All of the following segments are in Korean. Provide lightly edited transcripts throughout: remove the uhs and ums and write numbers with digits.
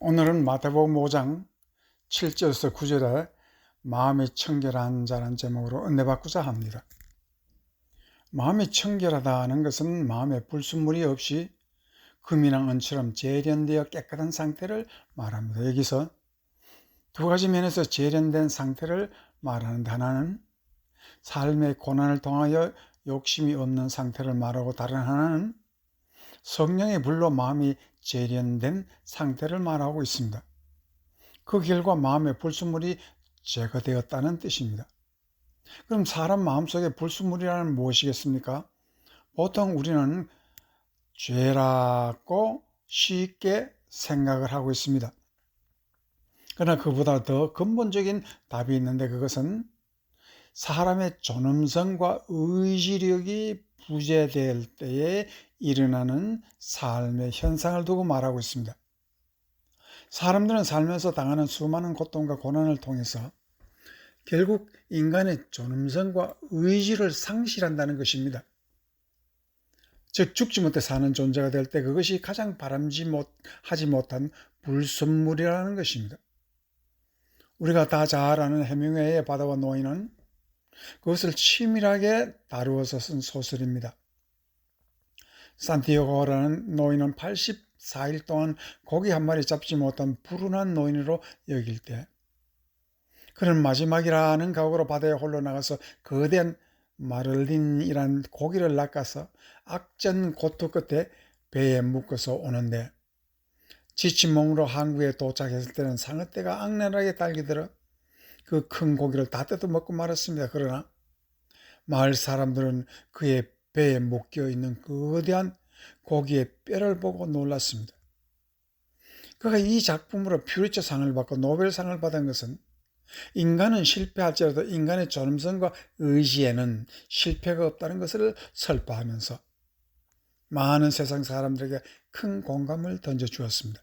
오늘은 마태복음 5장 7절에서 9절에 마음이 청결한 자라는 제목으로 은혜받고자 합니다. 마음이 청결하다는 것은 마음에 불순물이 없이 금이나 은처럼 재련되어 깨끗한 상태를 말합니다. 여기서 두 가지 면에서 재련된 상태를 말하는데, 하나는 삶의 고난을 통하여 욕심이 없는 상태를 말하고, 다른 하나는 성령의 불로 마음이 재련된 상태를 말하고 있습니다. 그 결과 마음의 불순물이 제거되었다는 뜻입니다. 그럼 사람 마음속에 불순물이라는 무엇이겠습니까? 보통 우리는 죄라고 쉽게 생각을 하고 있습니다. 그러나 그보다 더 근본적인 답이 있는데, 그것은 사람의 존엄성과 의지력이 부재될 때에 일어나는 삶의 현상을 두고 말하고 있습니다. 사람들은 살면서 당하는 수많은 고통과 고난을 통해서 결국 인간의 존엄성과 의지를 상실한다는 것입니다. 즉, 죽지 못해 사는 존재가 될 때 그것이 가장 바람직하지 못한 불순물이라는 것입니다. 우리가 다 잘 아는 해밍웨이의 바다와 노인은 그것을 치밀하게 다루어서 쓴 소설입니다. 산티아고라는 노인은 84일 동안 고기 한 마리 잡지 못한 불운한 노인으로 여길 때, 그는 마지막이라는 각오로 바다에 홀로 나가서 거대한 마를린이란 고기를 낚아서 악전 고투 끝에 배에 묶어서 오는데, 지친 몸으로 항구에 도착했을 때는 상어떼가 악랄하게 달기들어 그 큰 고기를 다 뜯어먹고 말았습니다. 그러나 마을 사람들은 그의 배에 묶여 있는 거대한 고기의 뼈를 보고 놀랐습니다. 그가 이 작품으로 퓨리처상을 받고 노벨상을 받은 것은 인간은 실패할지라도 인간의 존엄성과 의지에는 실패가 없다는 것을 설파하면서 많은 세상 사람들에게 큰 공감을 던져주었습니다.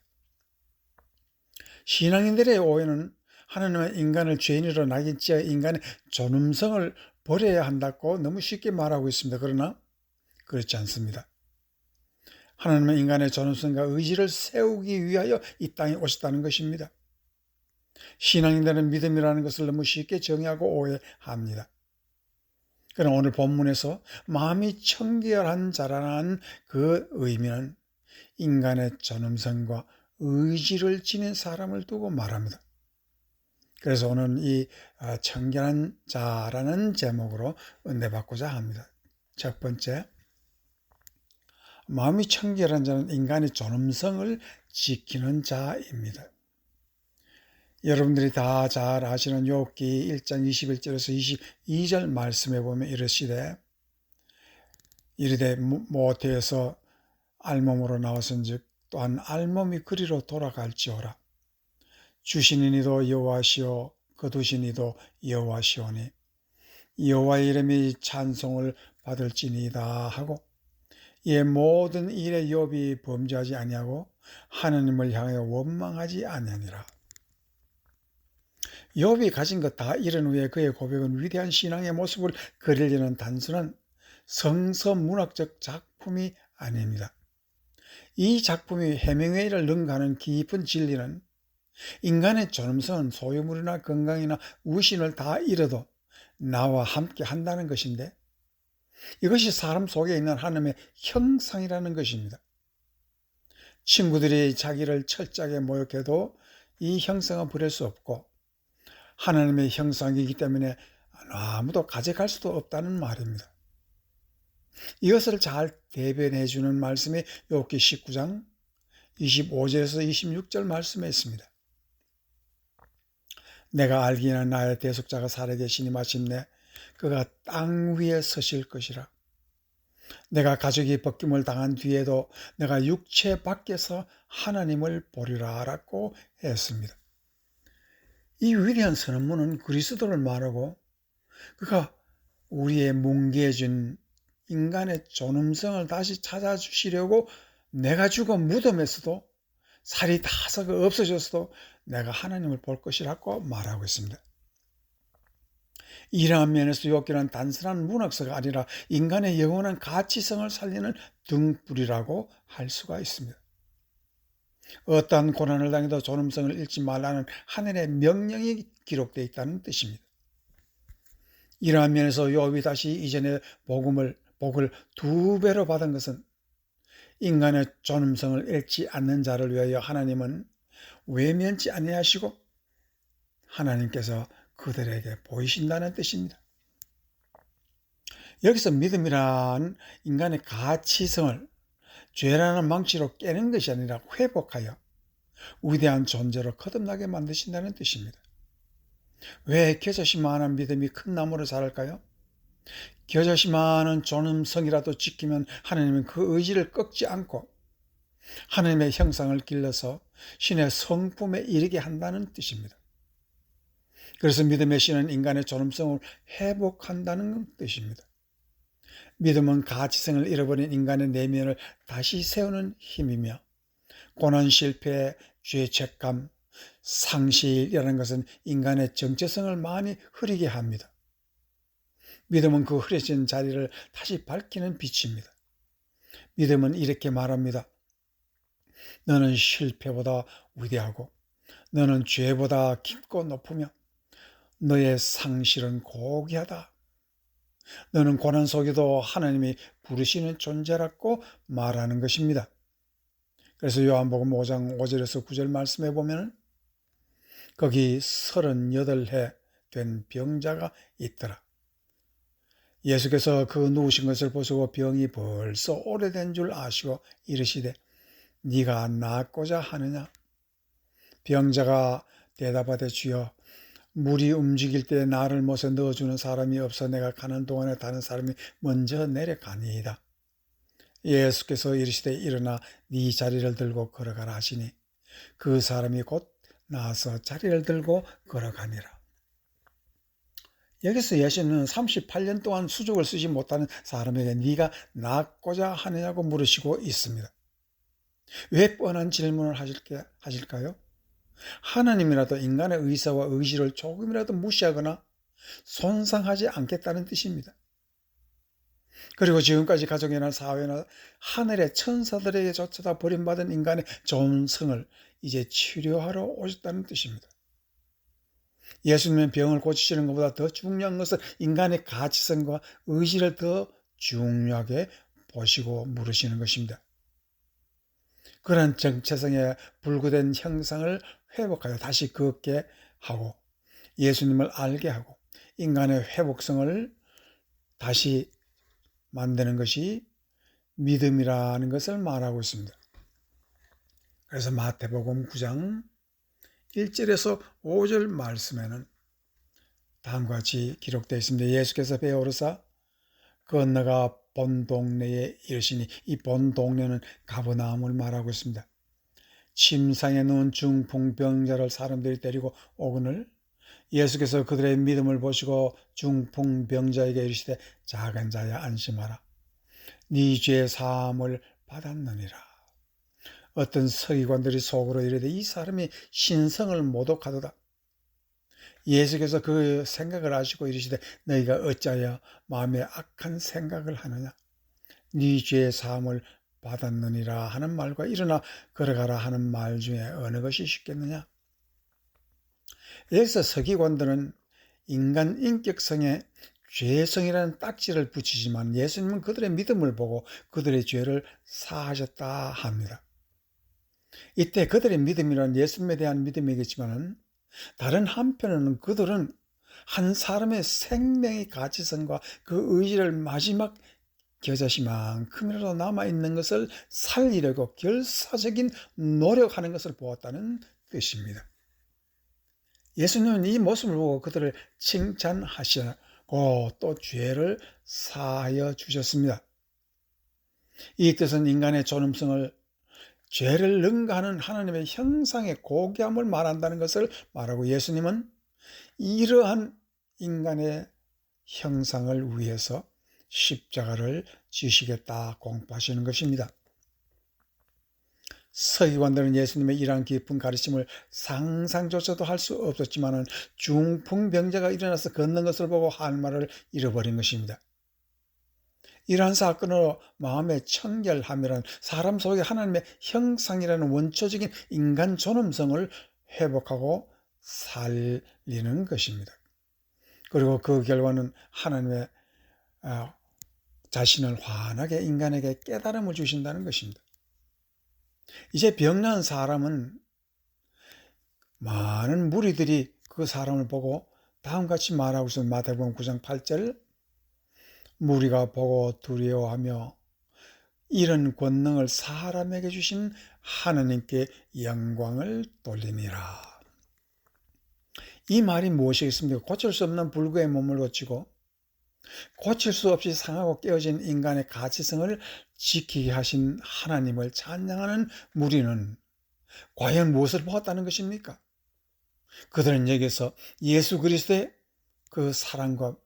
신앙인들의 오해는 하나님은 인간을 죄인으로 낙인찍어 인간의 존엄성을 버려야 한다고 너무 쉽게 말하고 있습니다. 그러나 그렇지 않습니다. 하나님은 인간의 존엄성과 의지를 세우기 위하여 이 땅에 오셨다는 것입니다. 신앙인들은 믿음이라는 것을 너무 쉽게 정의하고 오해합니다. 그러나 오늘 본문에서 마음이 청결한 자라는 그 의미는 인간의 존엄성과 의지를 지닌 사람을 두고 말합니다. 그래서 오늘 이 청결한 자라는 제목으로 은혜받고자 합니다. 첫 번째, 마음이 청결한 자는 인간의 존엄성을 지키는 자입니다. 여러분들이 다 잘 아시는 욥기 1장 21절에서 22절 말씀에 보면 이르시되 모태에서 알몸으로 나왔은즉 또한 알몸이 그리로 돌아갈지어라. 주신 이도 여호와시오 거두신 이도 여호와시오니 여호와의 이름이 찬송을 받을지니이다 하고, 이의 모든 일에 욥이 범죄하지 아니하고 하나님을 향하여 원망하지 아니하니라. 욥이 가진 것 다 잃은 후에 그의 고백은 위대한 신앙의 모습을 그리려는 단순한 성서문학적 작품이 아닙니다. 이 작품이 해밍웨이를 능가하는 깊은 진리는 인간의 존엄성은 소유물이나 건강이나 우신을 다 잃어도 나와 함께 한다는 것인데, 이것이 사람 속에 있는 하나님의 형상이라는 것입니다. 친구들이 자기를 철저하게 모욕해도 이 형상은 버릴 수 없고 하나님의 형상이기 때문에 아무도 가져갈 수도 없다는 말입니다. 이것을 잘 대변해 주는 말씀이 욥기 19장 25절에서 26절 말씀에 있습니다. 내가 알기는 나의 대속자가 살아계시니 마침내 그가 땅 위에 서실 것이라. 내가 가족이 벗김을 당한 뒤에도 내가 육체 밖에서 하나님을 보리라 라고 했습니다. 이 위대한 선언문은 그리스도를 말하고 그가 우리의 뭉개진 인간의 존엄성을 다시 찾아주시려고 내가 죽어 무덤에서도 살이 다 썩어 없어졌어도 내가 하나님을 볼 것이라고 말하고 있습니다. 이러한 면에서 욥기는 단순한 문학서가 아니라 인간의 영원한 가치성을 살리는 등불이라고 할 수가 있습니다. 어떠한 고난을 당해도 존엄성을 잃지 말라는 하늘의 명령이 기록되어 있다는 뜻입니다. 이러한 면에서 요압이 다시 이전의 복을 2배로 받은 것은 인간의 존엄성을 잃지 않는 자를 위하여 하나님은 외면치 아니하시고 하나님께서 그들에게 보이신다는 뜻입니다. 여기서 믿음이란 인간의 가치성을 죄라는 망치로 깨는 것이 아니라 회복하여 위대한 존재로 거듭나게 만드신다는 뜻입니다. 왜 겨자씨만한 믿음이 큰 나무로 자랄까요? 겨자씨만한 존엄성이라도 지키면 하나님은 그 의지를 꺾지 않고 하나님의 형상을 길러서 신의 성품에 이르게 한다는 뜻입니다. 그래서 믿음의 신은 인간의 존엄성을 회복한다는 뜻입니다. 믿음은 가치성을 잃어버린 인간의 내면을 다시 세우는 힘이며 고난, 실패, 죄책감, 상실이라는 것은 인간의 정체성을 많이 흐리게 합니다. 믿음은 그 흐려진 자리를 다시 밝히는 빛입니다. 믿음은 이렇게 말합니다. 너는 실패보다 위대하고 너는 죄보다 깊고 높으며 너의 상실은 고귀하다. 너는 고난 속에도 하나님이 부르시는 존재라고 말하는 것입니다. 그래서 요한복음 5장 5절에서 9절 말씀해 보면 거기 38해 된 병자가 있더라. 예수께서 그 누우신 것을 보시고 병이 벌써 오래된 줄 아시고 이르시되 네가 낫고자 하느냐? 병자가 대답하되 주여 물이 움직일 때 나를 못에 넣어주는 사람이 없어 내가 가는 동안에 다른 사람이 먼저 내려가니이다. 예수께서 이르시되 일어나 네 자리를 들고 걸어가라 하시니 그 사람이 곧 나와서 자리를 들고 걸어가니라. 여기서 예수는 38년 동안 수족을 쓰지 못하는 사람에게 네가 낫고자 하느냐고 물으시고 있습니다. 왜 뻔한 질문을 하실까요? 하나님이라도 인간의 의사와 의지를 조금이라도 무시하거나 손상하지 않겠다는 뜻입니다. 그리고 지금까지 가정이나 사회나 하늘의 천사들에게조차 버림받은 인간의 존성을 이제 치료하러 오셨다는 뜻입니다. 예수님은 병을 고치시는 것보다 더 중요한 것은 인간의 가치성과 의지를 더 중요하게 보시고 물으시는 것입니다. 그런 정체성의 불구된 형상을 회복하여 다시 걷게 하고 예수님을 알게 하고 인간의 회복성을 다시 만드는 것이 믿음이라는 것을 말하고 있습니다. 그래서 마태복음 9장 1절에서 5절 말씀에는 다음과 같이 기록되어 있습니다. 예수께서 배에 오르사 건너가 본 동네에 이르시니 이 본 동네는 가버나움을 말하고 있습니다. 침상에 누운 중풍병자를 사람들이 데리고 오거늘 예수께서 그들의 믿음을 보시고 중풍병자에게 이르시되 작은 자야 안심하라. 네 죄 사함을 받았느니라. 어떤 서기관들이 속으로 이르되 이 사람이 신성을 모독하도다. 예수께서 그 생각을 아시고 이르시되 너희가 어찌하여 마음에 악한 생각을 하느냐. 네 죄 사함을 받았느니라 하는 말과 일어나 걸어가라 하는 말 중에 어느 것이 쉽겠느냐. 여기서 서기관들은 인간 인격성에 죄성이라는 딱지를 붙이지만 예수님은 그들의 믿음을 보고 그들의 죄를 사하셨다 합니다. 이때 그들의 믿음이란 예수님에 대한 믿음이겠지만 다른 한편으로는 그들은 한 사람의 생명의 가치성과 그 의지를 마지막 겨자씨만큼이라도 남아있는 것을 살리려고 결사적인 노력하는 것을 보았다는 뜻입니다. 예수님은 이 모습을 보고 그들을 칭찬하시고 또 죄를 사하여 주셨습니다. 이 뜻은 인간의 존엄성을 죄를 능가하는 하나님의 형상의 고귀함을 말한다는 것을 말하고 예수님은 이러한 인간의 형상을 위해서 십자가를 지시겠다 공포하시는 것입니다. 서기관들은 예수님의 이러한 깊은 가르침을 상상조차도 할 수 없었지만 중풍병자가 일어나서 걷는 것을 보고 할 말을 잃어버린 것입니다. 이러한 사건으로 마음의 청결함이란 사람 속에 하나님의 형상이라는 원초적인 인간 존엄성을 회복하고 살리는 것입니다. 그리고 그 결과는 하나님의 자신을 환하게 인간에게 깨달음을 주신다는 것입니다. 이제 병난 사람은 많은 무리들이 그 사람을 보고 다음같이 말하고 있습니다. 마태복음 9장 8절, 무리가 보고 두려워하며 이런 권능을 사람에게 주신 하나님께 영광을 돌리니라. 이 말이 무엇이겠습니까? 고칠 수 없는 불구의 몸을 고치고 고칠 수 없이 상하고 깨어진 인간의 가치성을 지키게 하신 하나님을 찬양하는 무리는 과연 무엇을 보았다는 것입니까? 그들은 여기서 예수 그리스도의 그 사랑과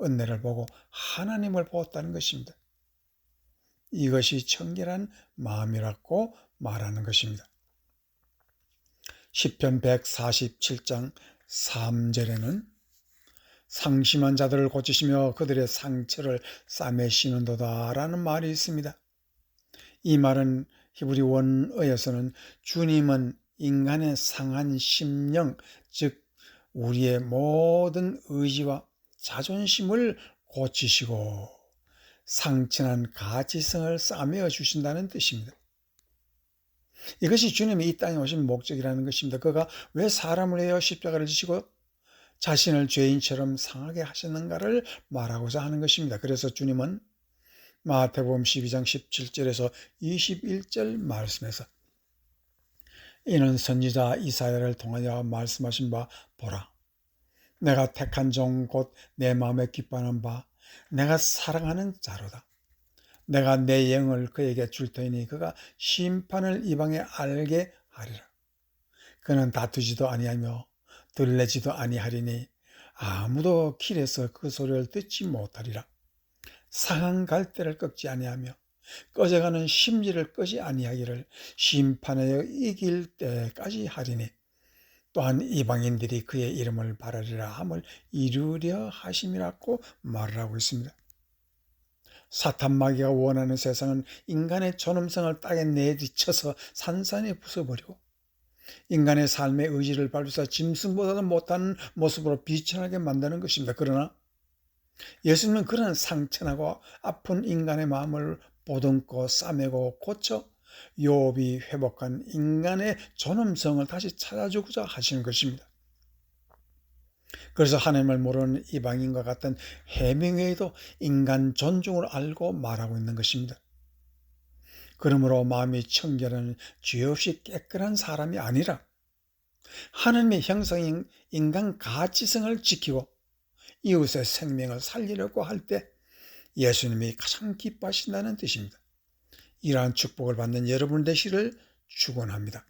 은혜를 보고 하나님을 보았다는 것입니다. 이것이 청결한 마음이라고 말하는 것입니다. 시편 147장 3절에는 상심한 자들을 고치시며 그들의 상처를 싸매시는도다 라는 말이 있습니다. 이 말은 히브리 원어에서는 주님은 인간의 상한 심령, 즉 우리의 모든 의지와 자존심을 고치시고 상처난 가치성을 싸매어 주신다는 뜻입니다. 이것이 주님이 이 땅에 오신 목적이라는 것입니다. 그가 왜 사람을 위하여 십자가를 지시고 자신을 죄인처럼 상하게 하셨는가를 말하고자 하는 것입니다. 그래서 주님은 마태복음 12장 17절에서 21절 말씀에서 이는 선지자 이사야를 통하여 말씀하신 바 보라, 내가 택한 종 곧 내 마음에 기뻐하는 바 내가 사랑하는 자로다. 내가 내 영을 그에게 줄 터이니 그가 심판을 이방에 알게 하리라. 그는 다투지도 아니하며 들레지도 아니하리니 아무도 길에서 그 소리를 듣지 못하리라. 상한 갈대를 꺾지 아니하며 꺼져가는 심지를 끄지 아니하기를 심판하여 이길 때까지 하리니 또한 이방인들이 그의 이름을 바라리라 함을 이루려 하심이라고 말을 하고 있습니다. 사탄 마귀가 원하는 세상은 인간의 존엄성을 땅에 내리쳐서 산산히 부숴버리고 인간의 삶의 의지를 밟아서 짐승보다도 못한 모습으로 비천하게 만드는 것입니다. 그러나 예수님은 그런 상처나고 아픈 인간의 마음을 보듬고 싸매고 고쳐 욥이 회복한 인간의 존엄성을 다시 찾아주고자 하시는 것입니다. 그래서 하나님을 모르는 이방인과 같은 해밍웨이도 인간 존중을 알고 말하고 있는 것입니다. 그러므로 마음이 청결한 죄 없이 깨끗한 사람이 아니라 하나님의 형상인 인간 가치성을 지키고 이웃의 생명을 살리려고 할 때 예수님이 가장 기뻐하신다는 뜻입니다. 이러한 축복을 받는 여러분 되시기를 축원합니다.